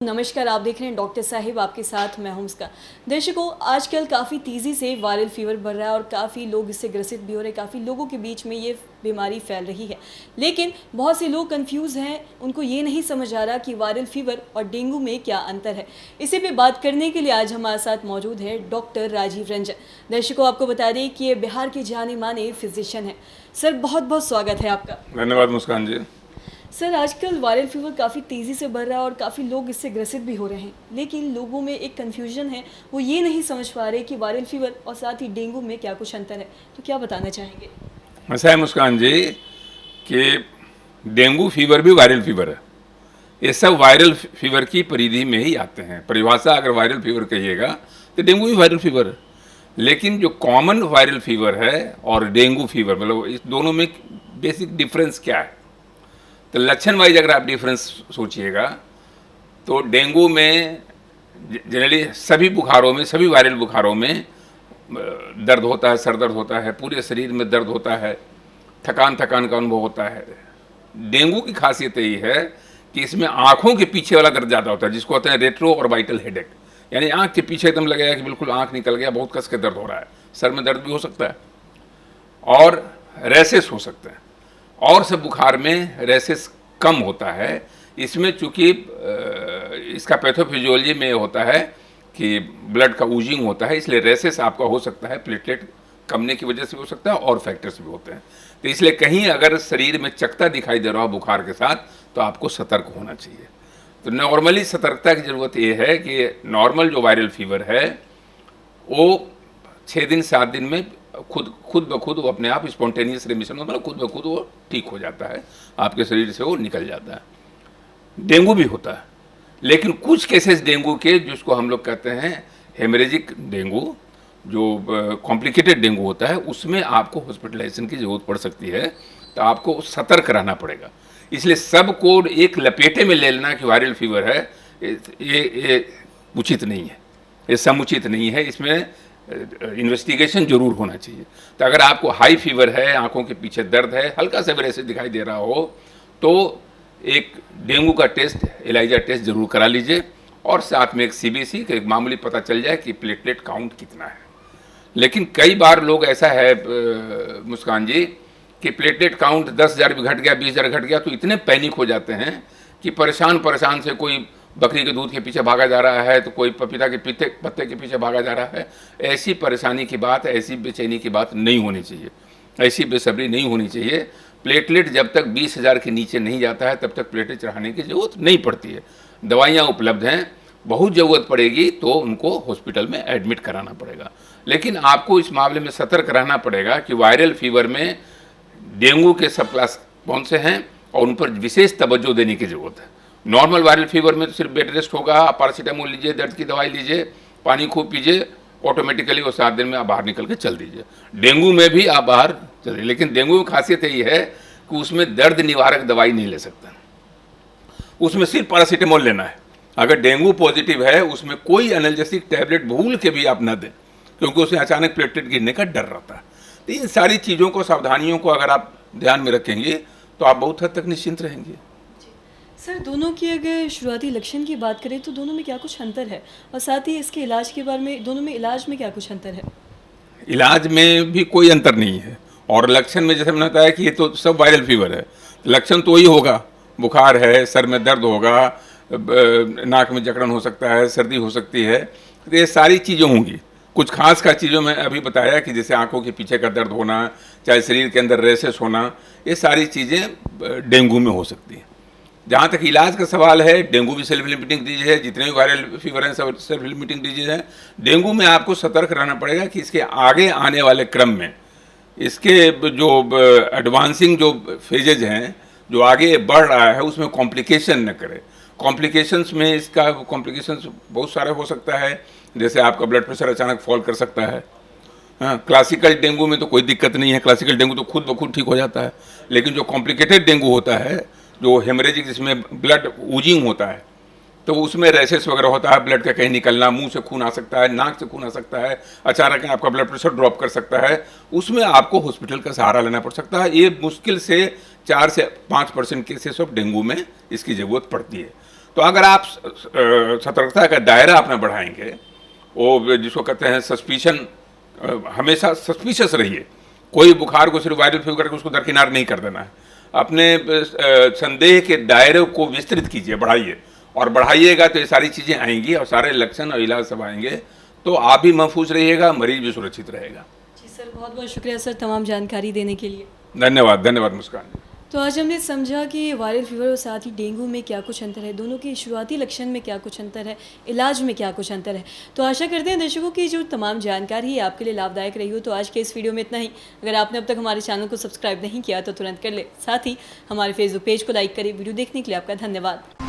नमस्कार, आप देख रहे हैं डॉक्टर साहिब, आपके साथ मैं हूं उसका। दर्शकों, आजकल काफ़ी तेज़ी से वायरल फीवर बढ़ रहा है और काफ़ी लोग इससे ग्रसित भी हो रहे हैं। काफ़ी लोगों के बीच में ये बीमारी फैल रही है, लेकिन बहुत से लोग कंफ्यूज हैं। उनको ये नहीं समझ आ रहा कि वायरल फीवर और डेंगू में क्या अंतर है। इसी पे बात करने के लिए आज हमारे साथ मौजूद है डॉक्टर राजीव रंजन। दर्शकों, आपको बता दें कि ये बिहार के जाने माने फिजिशियन हैं। सर, बहुत बहुत स्वागत है आपका। धन्यवाद मुस्कान जी। सर, आजकल वायरल फीवर काफ़ी तेज़ी से बढ़ रहा है और काफ़ी लोग इससे ग्रसित भी हो रहे हैं, लेकिन लोगों में एक कन्फ्यूजन है। वो ये नहीं समझ पा रहे कि वायरल फीवर और साथ ही डेंगू में क्या कुछ अंतर है। तो क्या बताना चाहेंगे? ऐसा है मुस्कान जी कि डेंगू फीवर भी वायरल फीवर है। ये सब वायरल फीवर की परिधि में ही आते हैं। परिभाषा अगर वायरल फीवर कहिएगा तो डेंगू भी वायरल फीवर है। लेकिन जो कॉमन वायरल फीवर है और डेंगू फीवर, मतलब इस दोनों में बेसिक डिफरेंस क्या है, तो लक्षण वाइज अगर आप डिफरेंस सोचिएगा तो डेंगू में जनरली सभी बुखारों में, सभी वायरल बुखारों में दर्द होता है, सर दर्द होता है, पूरे शरीर में दर्द होता है, थकान थकान का अनुभव होता है। डेंगू की खासियत यही है कि इसमें आँखों के पीछे वाला दर्द ज़्यादा होता है, जिसको होता है रेट्रो ऑर्बिटल हेडेक, यानी आँख के पीछे एकदम लगेगा कि बिल्कुल आँख निकल गया, बहुत कस के दर्द हो रहा है। सर में दर्द भी हो सकता है और रैसेस हो सकते हैं। और सब बुखार में रैसेस कम होता है। इसमें चूँकि इसका पैथोफिजियोलॉजी में होता है कि ब्लड का ऊजिंग होता है, इसलिए रैसेस आपका हो सकता है, प्लेटलेट कमने की वजह से हो सकता है और फैक्टर्स भी होते हैं। तो इसलिए कहीं अगर शरीर में चकता दिखाई दे रहा हो बुखार के साथ तो आपको सतर्क होना चाहिए। तो नॉर्मली सतर्कता की ज़रूरत ये है कि नॉर्मल जो वायरल फीवर है वो 6 दिन 7 दिन में खुद ब खुद वो अपने आप स्पॉन्टेनियस रेमिशन, मतलब खुद ब खुद वो ठीक हो जाता है, आपके शरीर से वो निकल जाता है। डेंगू भी होता है, लेकिन कुछ केसेस डेंगू के जिसको हम लोग कहते हैं हेमरेजिक डेंगू, जो कॉम्प्लिकेटेड डेंगू होता है, उसमें आपको हॉस्पिटलाइजेशन की ज़रूरत पड़ सकती है। तो आपको सतर्क रहना पड़ेगा। इसलिए सबको एक लपेटे में ले लेना कि वायरल फीवर है, ये उचित नहीं है, ये समुचित नहीं है। इसमें इन्वेस्टिगेशन जरूर होना चाहिए। तो अगर आपको हाई फीवर है, आंखों के पीछे दर्द है, हल्का सा भी ऐसे दिखाई दे रहा हो, तो एक डेंगू का टेस्ट, एलाइजा टेस्ट जरूर करा लीजिए और साथ में एक सीबीसी का एक मामूली पता चल जाए कि प्लेटलेट काउंट कितना है। लेकिन कई बार लोग ऐसा है मुस्कान जी कि प्लेटलेट काउंट 10,000 भी घट गया, 20,000 घट गया तो इतने पैनिक हो जाते हैं कि परेशान से कोई बकरी के दूध के पीछे भागा जा रहा है, तो कोई पपीता के पत्ते के पीछे भागा जा रहा है। ऐसी परेशानी की बात, ऐसी बेचैनी की बात नहीं होनी चाहिए, ऐसी बेसब्री नहीं होनी चाहिए। प्लेटलेट जब तक 20,000 के नीचे नहीं जाता है तब तक प्लेटलेट चढ़ाने की ज़रूरत नहीं पड़ती है। दवाइयाँ उपलब्ध हैं, बहुत ज़रूरत पड़ेगी तो उनको हॉस्पिटल में एडमिट कराना पड़ेगा। लेकिन आपको इस मामले में सतर्क रहना पड़ेगा कि वायरल फीवर में डेंगू के सब क्लास कौन से हैं और उन पर विशेष तवज्जो देने की ज़रूरत है। नॉर्मल वायरल फीवर में तो सिर्फ बेड रेस्ट होगा, आप पैरासीटामोल लीजिए, दर्द की दवाई लीजिए, पानी खूब पीजिए, ऑटोमेटिकली वो 7 दिन में आप बाहर निकल के चल दीजिए। डेंगू में भी आप बाहर चलिए, लेकिन डेंगू की खासियत यही है कि उसमें दर्द निवारक दवाई नहीं ले सकता, उसमें सिर्फ पैरासीटामोल लेना है। अगर डेंगू पॉजिटिव है उसमें कोई एनाल्जेसिक टैबलेट भूल के भी आप ना दें, क्योंकि उसमें अचानक प्लेटलेट गिरने का डर रहता है। तो इन सारी चीज़ों को, सावधानियों को अगर आप ध्यान में रखेंगे तो आप बहुत हद तक निश्चिंत रहेंगे। सर, दोनों की अगर शुरुआती लक्षण की बात करें तो दोनों में क्या कुछ अंतर है, और साथ ही इसके इलाज के बारे में, दोनों में इलाज में क्या कुछ अंतर है? इलाज में भी कोई अंतर नहीं है और लक्षण में जैसे मैंने बताया कि ये तो सब वायरल फीवर है, लक्षण तो वही होगा, बुखार है, सर में दर्द होगा, नाक में जकड़न हो सकता है, सर्दी हो सकती है, तो ये सारी चीज़ें होंगी। कुछ खास चीज़ों में अभी बताया कि जैसे आंखों के पीछे का दर्द होना, चाहे शरीर के अंदर रेसेस होना, ये सारी चीज़ें डेंगू में हो सकती हैं। जहाँ तक इलाज का सवाल है, डेंगू भी सेल्फ लिमिटिंग डिजीज है, जितने भी वायरल फीवर हैं सब सेल्फ लिमिटिंग डिजीज है। डेंगू में आपको सतर्क रहना पड़ेगा कि इसके आगे आने वाले क्रम में इसके जो एडवांसिंग जो फेजेज हैं, जो आगे बढ़ रहा है, उसमें कॉम्प्लिकेशन न करे। कॉम्प्लिकेशंस में इसका कॉम्प्लिकेशंस बहुत सारे हो सकता है, जैसे आपका ब्लड प्रेशर अचानक फॉल कर सकता है। हाँ, क्लासिकल डेंगू में तो कोई दिक्कत नहीं है, क्लासिकल डेंगू तो खुद ब खुद ठीक हो जाता है। लेकिन जो कॉम्प्लिकेटेड डेंगू होता है, जो हेमरेजिक, जिसमें ब्लड ऊजिंग होता है, तो उसमें रैसेस वगैरह होता है, ब्लड का कहीं निकलना, मुंह से खून आ सकता है, नाक से खून आ सकता है, अचानक आपका ब्लड प्रेशर ड्रॉप कर सकता है, उसमें आपको हॉस्पिटल का सहारा लेना पड़ सकता है। ये मुश्किल से 4 से 5% केसेस ऑफ डेंगू में इसकी ज़रूरत पड़ती है। तो अगर आप सतर्कता का दायरा अपना बढ़ाएंगे, वो जिसको कहते हैं सस्पिशन, हमेशा सस्पिशियस रहिए। कोई बुखार को सिर्फ वायरल फीवर करके उसको दरकिनार नहीं कर देना है। अपने संदेह के दायरे को विस्तृत कीजिए, बढ़ाइए, और बढ़ाइएगा तो ये सारी चीज़ें आएंगी और सारे लक्षण और इलाज सब आएंगे, तो आप भी महफूज रहिएगा, मरीज भी सुरक्षित रहेगा। जी सर, बहुत बहुत शुक्रिया सर तमाम जानकारी देने के लिए। धन्यवाद, धन्यवाद मुस्कान। तो आज हमने समझा कि वायरल फीवर और साथ ही डेंगू में क्या कुछ अंतर है, दोनों के शुरुआती लक्षण में क्या कुछ अंतर है, इलाज में क्या कुछ अंतर है। तो आशा करते हैं दर्शकों की जो तमाम जानकारी है आपके लिए लाभदायक रही हो। तो आज के इस वीडियो में इतना ही। अगर आपने अब तक हमारे चैनल को सब्सक्राइब नहीं किया तो तुरंत कर ले, साथ ही हमारे फेसबुक पेज को लाइक करें। वीडियो देखने के लिए आपका धन्यवाद।